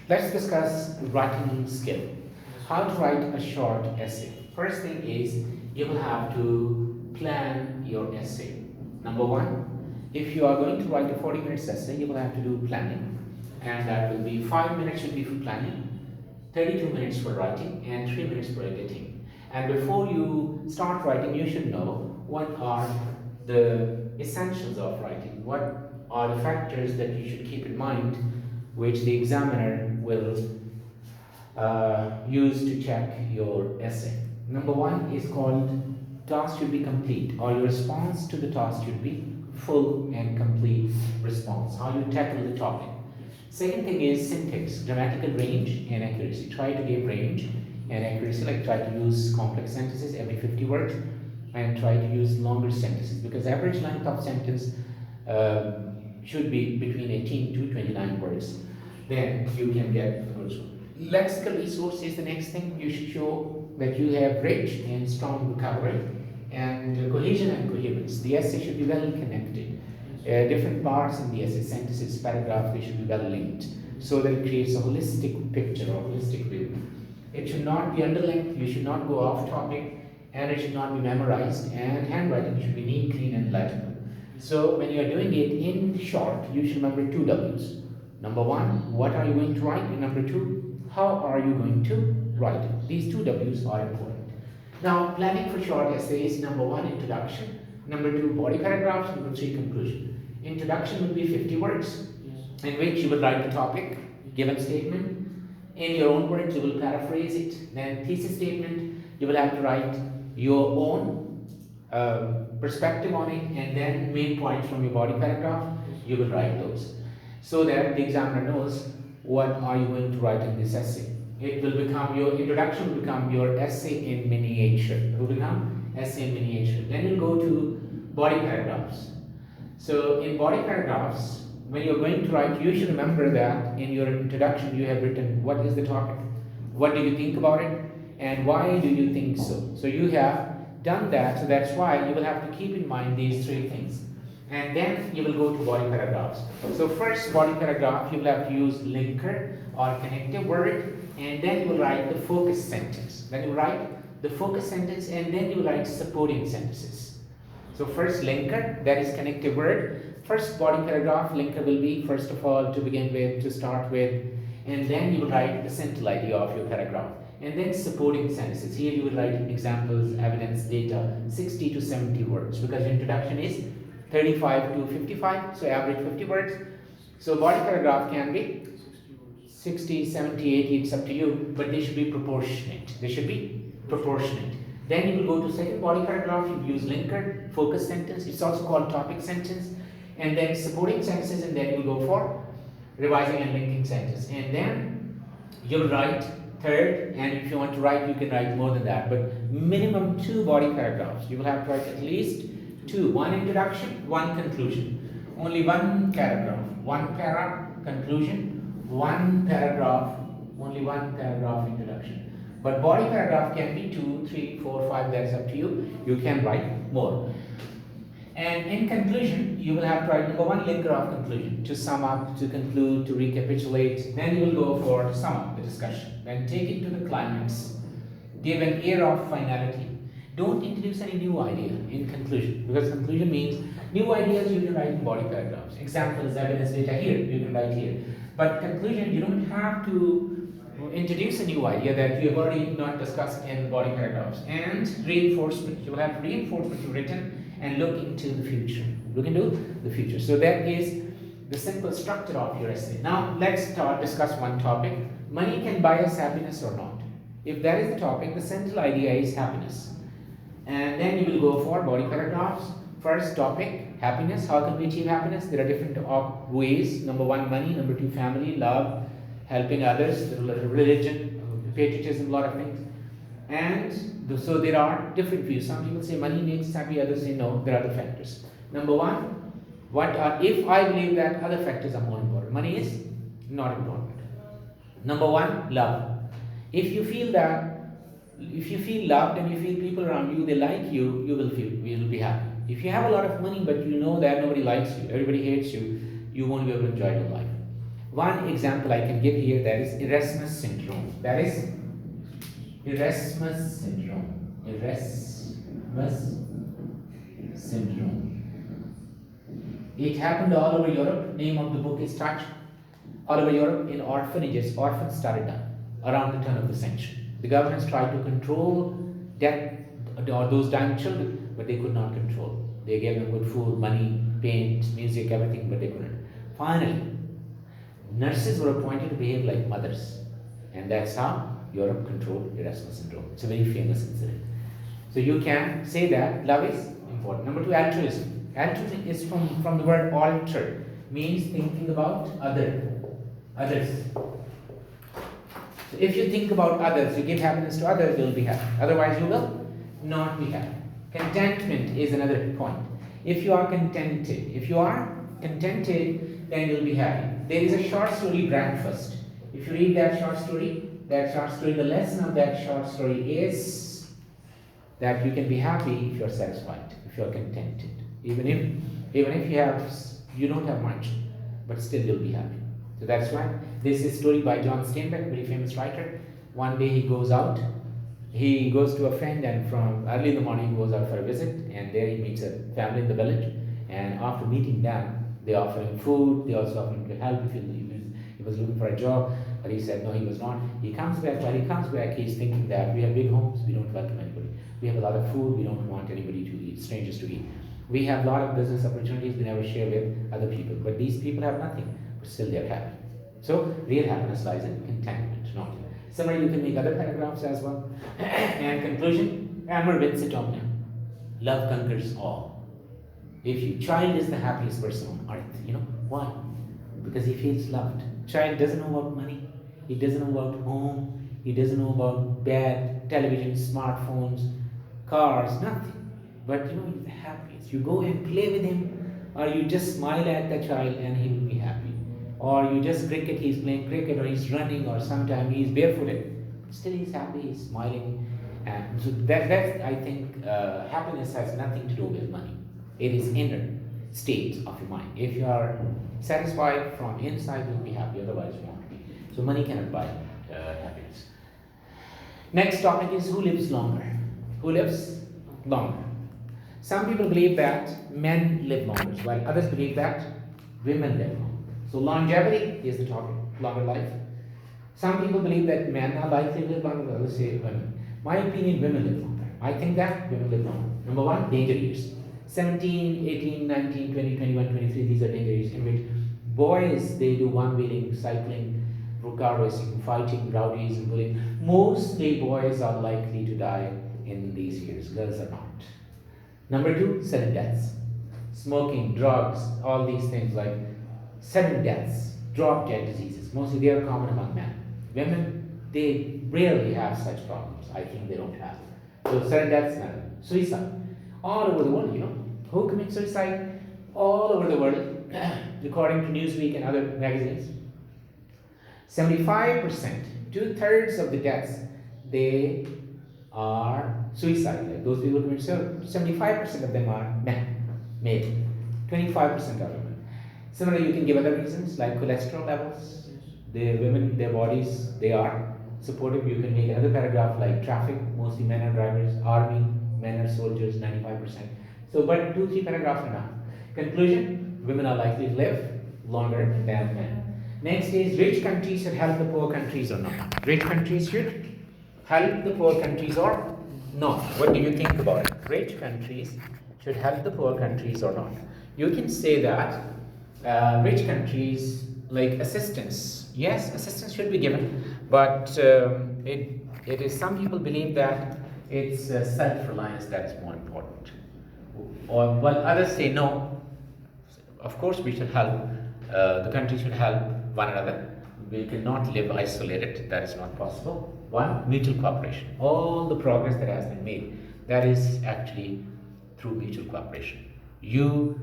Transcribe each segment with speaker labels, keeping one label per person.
Speaker 1: Let's discuss writing skill. How to write a short essay. First thing is you will have to plan your essay. Number one, if you are going to write a 40 minutes essay, you will have to do planning. And that will be 5 minutes should be for planning, 32 minutes for writing, and 3 minutes for editing. And before you start writing, you should know what are the essentials of writing, what are the factors that you should keep in mind, which the examiner will use to check your essay. Number one is called task should be complete, or your response to the task should be full and complete response, how you tackle the topic. Second thing is syntax, grammatical range and accuracy. Try to give range and accuracy, like try to use complex sentences every 50 words and try to use longer sentences, because average length of sentence should be between 18 to 29 words. Then you can get a good score. Lexical resource is the next thing. You should show that you have rich and strong vocabulary and cohesion and coherence. The essay should be well connected. Different parts in the essay, sentences, paragraphs, they should be well linked so that it creates a holistic picture or holistic view. It should not be underlinked, you should not go off topic, and it should not be memorized, and handwriting should be neat, clean, and legible. So when you are doing it in short, you should remember two W's. Number one, what are you going to write? And number two, how are you going to write it? These two W's are important. Now, planning for short essays, number one, introduction. Number two, body paragraphs. Number three, conclusion. Introduction will be 50 words, in which you will write the topic, given statement. In your own words, you will paraphrase it. Then thesis statement, you will have to write your own perspective on it, and then main points from your body paragraph, you will write those. So that the examiner knows what are you going to write in this essay. It will become, your introduction will become your essay in miniature. It will become essay in miniature. Then you'll go to body paragraphs. So in body paragraphs, when you're going to write, you should remember that in your introduction you have written what is the topic, what do you think about it, and why do you think so. So you have done that, so that's why you will have to keep in mind these three things. And then you will go to body paragraphs. So first body paragraph, you will have to use linker or connective word, and then you will write the focus sentence. Then you will write the focus sentence, and then you will write supporting sentences. So first linker, that is connective word. First body paragraph, linker will be, first of all, to begin with, to start with, and then you will write the central idea of your paragraph. And then supporting sentences. Here you will write examples, evidence, data, 60 to 70 words, because your introduction is 35 to 55, so average 50 words. So body paragraph can be 60, 70, 80, it's up to you, but they should be proportionate. They should be proportionate. Then you will go to second body paragraph, you use linker, focus sentence, it's also called topic sentence, and then supporting sentences, and then you will go for revising and linking sentence. And then you will write third, and if you want to write, you can write more than that, but minimum 2 body paragraphs. You will have to write at least 2, one introduction, one conclusion. Only one paragraph, one para, conclusion, one paragraph, only one paragraph introduction. But body paragraph can be 2, 3, 4, 5, that's up to you. You can write more. And in conclusion, you will have to write number one, linker of conclusion, to sum up, to conclude, to recapitulate. Then you will go for to sum up the discussion. Then take it to the climax. Give an air of finality. Don't introduce any new idea in conclusion, because conclusion means new ideas you can write in body paragraphs. Examples, evidence, data, here, you can write here. But conclusion, you don't have to introduce a new idea that you have already not discussed in body paragraphs. And reinforcement, you will have reinforcement written and look into the future. Look into the future. So that is the simple structure of your essay. Now let's discuss one topic. Money can buy us happiness or not. If that is the topic, the central idea is happiness. And then you will go for body paragraphs. First topic, happiness. How can we achieve happiness? There are different ways. Number one, money. Number two, family, love, helping others, religion, patriotism, a lot of things. And so there are different views. Some people say money makes us happy, others say no, there are other factors. Number one, if I believe that other factors are more important. Money is not important. Number one, love. If you feel loved and you feel people around you, they like you, you will be happy. If you have a lot of money but you know that nobody likes you, everybody hates you, you won't be able to enjoy your life. One example I can give here, that is Erasmus Syndrome. That is Erasmus Syndrome. Erasmus Syndrome. It happened all over Europe. Name of the book is Touch. All over Europe, in orphanages, orphans started dying around the turn of the century. The governments tried to control death or those dying children, but they could not control. They gave them good food, money, paint, music, everything, but they couldn't. Finally, nurses were appointed to behave like mothers, and that's how Europe controlled Erasmus Syndrome. It's a very famous incident. So you can say that love is important. Number two, altruism. Altruism is from the word alter, means thinking about others. So if you think about others, you give happiness to others, you'll be happy. Otherwise, you will not be happy. Contentment is another point. If you are contented, then you'll be happy. There is a short story, Breakfast. If you read that short story, the lesson of that short story is that you can be happy if you're satisfied, if you're contented. Even if you don't have much, but still you'll be happy. So that's why this is a story by John Steinbeck, very famous writer. One day he goes to a friend, and from early in the morning he goes out for a visit, and there he meets a family in the village, and after meeting them, they offer him food, they also offer him to help if he was looking for a job, but he said no, he was not. While he comes back, he's thinking that we have big homes, we don't welcome anybody. We have a lot of food, we don't want anybody to eat, strangers to eat. We have a lot of business opportunities we never share with other people, but these people have nothing, but still they're happy. So real happiness lies in contentment, not in. Similarly, you can make other paragraphs as well. And conclusion, Amber wins it all now. Love conquers all. If your child is the happiest person on earth, why? Because he feels loved. Child doesn't know about money, he doesn't know about home, he doesn't know about bad television, smartphones, cars, nothing. But he's the happiest. You go and play with him, or you just smile at the child and he will be happy. Or you just he's playing cricket, or he's running, or sometimes he's barefooted. Still he's happy, he's smiling. And so that's I think, happiness has nothing to do with money. It is inner state of your mind. If you are satisfied from inside, you'll be happy, otherwise you won't be. So money cannot buy happiness. Next topic is who lives longer? Who lives longer? Some people believe that men live longer, while others believe that women live longer. So longevity is the topic, longer life. Some people believe that men are likely to live longer, others say women. My opinion, women live longer. I think that women live longer. Number one, danger years. 17, 18, 19, 20, 21, 23, these are danger years in which boys, they do one-wheeling, cycling, car racing, fighting, rowdies, and bullying. Mostly boys are likely to die in these years, girls are not. Number two, sudden deaths. Smoking, drugs, all these things like sudden deaths, drop-dead diseases, mostly they are common among men. Women, they rarely have such problems. I think they don't have. So sudden deaths, suicide. All over the world, Who commits suicide? All over the world, according to Newsweek and other magazines. 75%, 2/3 of the deaths, they are suicide. Like those people who commit suicide, 75% of them are male. 25% are women. Similarly, you can give other reasons like cholesterol levels. The women, their bodies, they are supportive. You can make another paragraph like traffic, mostly men are drivers, army, men are soldiers, 95%. So, but 2-3 paragraphs enough. Conclusion, women are likely to live longer than men. Next is, rich countries should help the poor countries or not? Rich countries should help the poor countries or not? What do you think about it? Rich countries should help the poor countries or not? You can say that rich countries like assistance. Yes, assistance should be given, but it is, some people believe that it's self-reliance that is more important. Or while others say no, of course we should help, the country should help one another. We cannot live isolated, that is not possible. One, mutual cooperation. All the progress that has been made, that is actually through mutual cooperation. You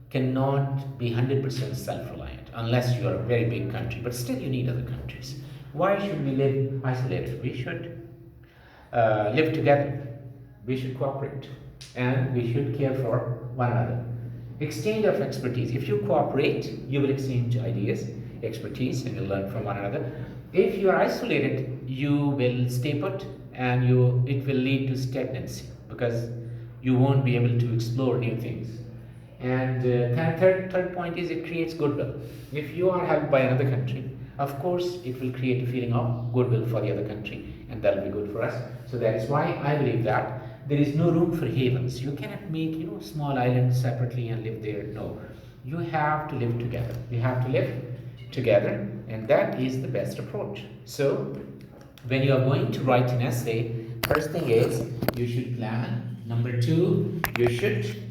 Speaker 1: cannot be 100% self-reliant unless you are a very big country, but still you need other countries. Why should we live isolated? We should live together. We should cooperate, and we should care for one another. Exchange of expertise. If you cooperate, you will exchange ideas. expertise and you'll learn from one another. If you are isolated, you will stay put, and it will lead to stagnancy because you won't be able to explore new things. And third point is it creates goodwill. If you are helped by another country, of course it will create a feeling of goodwill for the other country, and that will be good for us. So that is why I believe that there is no room for havens. You cannot make small islands separately and live there. No, you have to live together. You have to live together, and that is the best approach. So when you are going to write an essay, first thing is you should plan. Number two, you should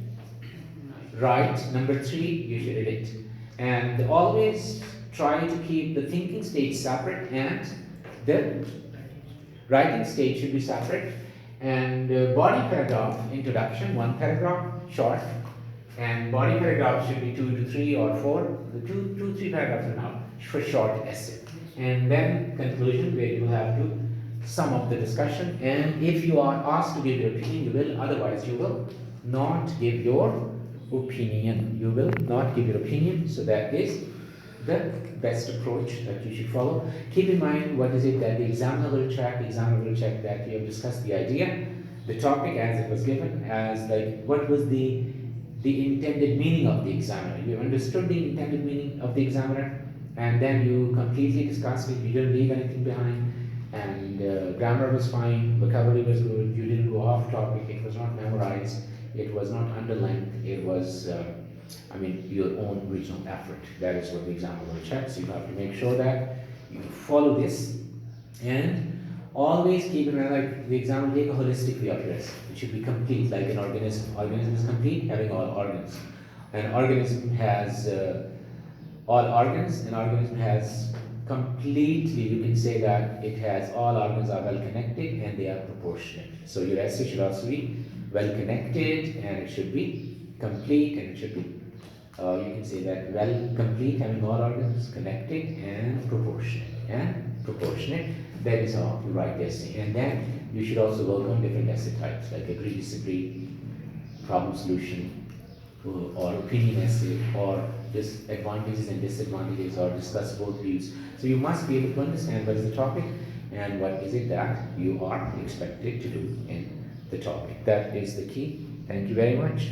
Speaker 1: write. Number three, you should edit. And always try to keep the thinking stage separate and the writing stage should be separate. And body paragraph, introduction, one paragraph, short. And body paragraph should be 2 to 3 or 4. The two, 3 paragraphs are enough for short essay. And then conclusion, where you have to sum up the discussion. And if you are asked to give your opinion, you will. Otherwise, you will not give your opinion. You will not give your opinion. So that is the best approach that you should follow. Keep in mind what is it that the examiner will check. The examiner will check that we have discussed the idea, the topic as it was given, as like what was the intended meaning of the examiner. You understood the intended meaning of the examiner, and then you completely discussed it. You didn't leave anything behind, and grammar was fine, vocabulary was good. You didn't go off topic. It was not memorized. It was not underlined. It was your own regional effort. That is what the examiner will check. So you have to make sure that you follow this, and always keep in mind, like the examiner take a holistic view of this. It should be complete, like an organism. Organism is complete, having all organs. An organism has all organs. An organism has completely, you can say that it has all organs are well connected and they are proportionate. So your essay should also be well connected, and it should be complete, and it should be you can say that well complete, having all organs connected and proportionate. That is how you write the essay. And then you should also work on different essay types, like agree, disagree, problem solution, or opinion essay, or just advantages and disadvantages, or discuss both views. So you must be able to understand what is the topic and what is it that you are expected to do in the topic. That is the key. Thank you very much.